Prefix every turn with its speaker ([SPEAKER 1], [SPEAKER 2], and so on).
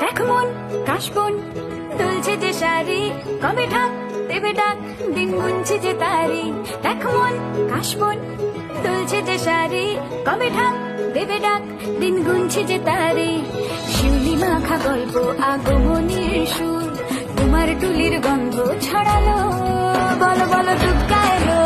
[SPEAKER 1] দেখ মন কাশবন দুলছে যে শাড়ি, কবে ঢাক দেবে ডাক, দিন গুনছে যে তারি। দেখ মন কাশবন দুলছে যে শাড়ি, কবে ঢাক দেবে ডাক, দিন গুনছে যে তারি। শিউলি মাখা গল্প আগমনের সুর, তোমার টুলির গন্ধ ছড়ালো, বলো বলো দুগ্গা এলো।